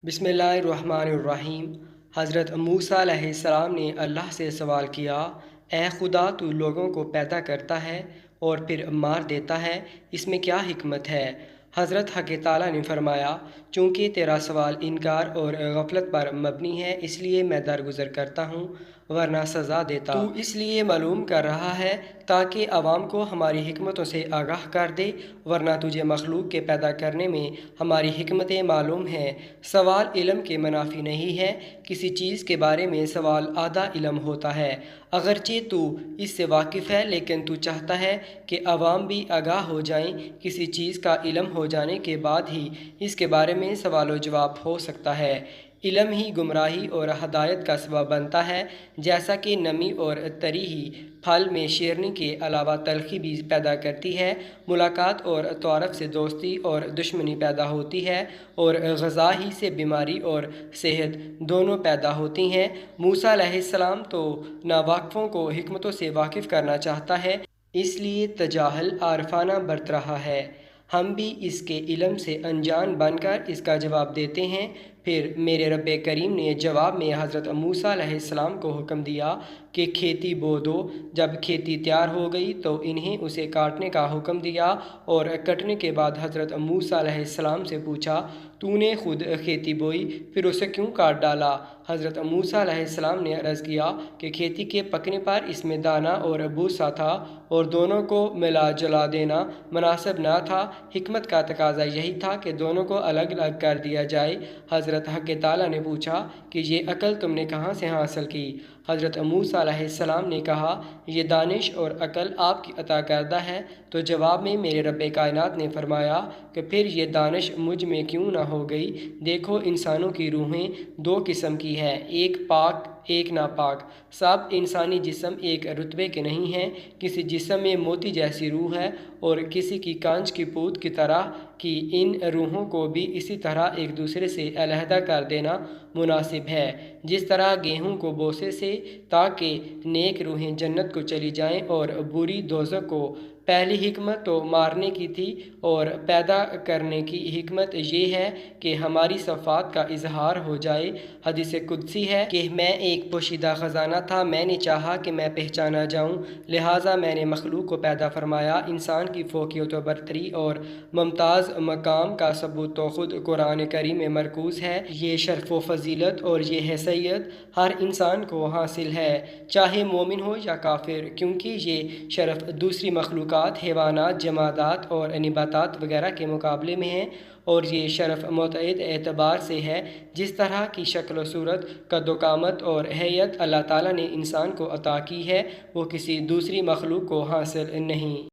بسم اللہ الرحمن الرحیم۔ حضرت موسیٰ علیہ السلام نے اللہ سے سوال کیا، اے خدا، تو لوگوں کو پیدا کرتا ہے اور پھر مار دیتا ہے، اس میں کیا حکمت ہے؟ حضرت حق تعالیٰ نے فرمایا، چونکہ تیرا سوال انکار اور غفلت پر مبنی ہے، اس لیے میں درگزر کرتا ہوں، ورنہ سزا دیتا۔ تو اس لیے معلوم کر رہا ہے تاکہ عوام کو ہماری حکمتوں سے آگاہ کر دے، ورنہ تجھے مخلوق کے پیدا کرنے میں ہماری حکمتیں معلوم ہیں۔ سوال علم کے منافی نہیں ہے، کسی چیز کے بارے میں سوال آدھا علم ہوتا ہے، اگرچہ تو اس سے واقف ہے، لیکن تو چاہتا ہے کہ عوام بھی آگاہ ہو جائیں۔ کسی چیز کا علم ہو جانے کے بعد ہی اس کے بارے میں سوال و جواب ہو سکتا ہے۔ علم ہی گمراہی اور ہدایت کا سبب بنتا ہے، جیسا کہ نمی اور تری ہی پھل میں شیرنی کے علاوہ تلخی بھی پیدا کرتی ہے۔ ملاقات اور تعارف سے دوستی اور دشمنی پیدا ہوتی ہے، اور غذا ہی سے بیماری اور صحت دونوں پیدا ہوتی ہیں۔ موسیٰ علیہ السلام تو ناواقفوں کو حکمتوں سے واقف کرنا چاہتا ہے، اس لیے تجاہل عارفانہ برت رہا ہے۔ ہم بھی اس کے علم سے انجان بن کر اس کا جواب دیتے ہیں۔ پھر میرے رب کریم نے جواب میں حضرت موسیٰ علیہ السلام کو حکم دیا کہ کھیتی بو دو۔ جب کھیتی تیار ہو گئی تو انہیں اسے کاٹنے کا حکم دیا، اور کٹنے کے بعد حضرت موسیٰ علیہ السلام سے پوچھا، تو نے خود کھیتی بوئی، پھر اسے کیوں کاٹ ڈالا؟ حضرت موسیٰ علیہ السلام نے عرض کیا کہ کھیتی کے پکنے پر اس میں دانہ اور بوسہ تھا، اور دونوں کو ملا جلا دینا مناسب نہ تھا۔ حکمت کا تقاضا یہی تھا کہ دونوں کو الگ الگ کر دیا جائے۔ حضرت حق تعالیٰ نے پوچھا کہ یہ عقل تم نے کہاں سے حاصل کی؟ حضرت موسیٰ علیہ السلام نے کہا، یہ دانش اور عقل آپ کی عطا کردہ ہے۔ تو جواب میں میرے رب کائنات نے فرمایا کہ پھر یہ دانش مجھ میں کیوں نہ ہو گئی؟ دیکھو، انسانوں کی روحیں دو قسم کی ہیں، ایک پاک ایک ناپاک۔ سب انسانی جسم ایک رتبے کے نہیں ہیں۔ کسی جسم میں موتی جیسی روح ہے اور کسی کی کانچ کی پوت کی طرح کی۔ ان روحوں کو بھی اسی طرح ایک دوسرے سے علیحدہ کر دینا مناسب ہے، جس طرح گیہوں کو بوسے سے، تاکہ نیک روحیں جنت کو چلی جائیں اور بری دوزخ کو۔ پہلی حکمت تو مارنے کی تھی، اور پیدا کرنے کی حکمت یہ ہے کہ ہماری صفات کا اظہار ہو جائے۔ حدیث قدسی ہے کہ میں ایک پوشیدہ خزانہ تھا، میں نے چاہا کہ میں پہچانا جاؤں، لہٰذا میں نے مخلوق کو پیدا فرمایا۔ انسان کی فوقیت و برتری اور ممتاز مقام کا ثبوت تو خود قرآن کریم میں مرکوز ہے۔ یہ شرف و فضیلت اور یہ حیثیت ہر انسان کو حاصل ہے، چاہے مومن ہو یا کافر، کیونکہ یہ شرف دوسری مخلوقات، حیوانات، جمادات اور نباتات وغیرہ کے مقابلے میں ہے، اور یہ شرف متعدد اعتبار سے ہے۔ جس طرح کی شکل و صورت، قد و قامت اور حیت اللہ تعالیٰ نے انسان کو عطا کی ہے، وہ کسی دوسری مخلوق کو حاصل نہیں۔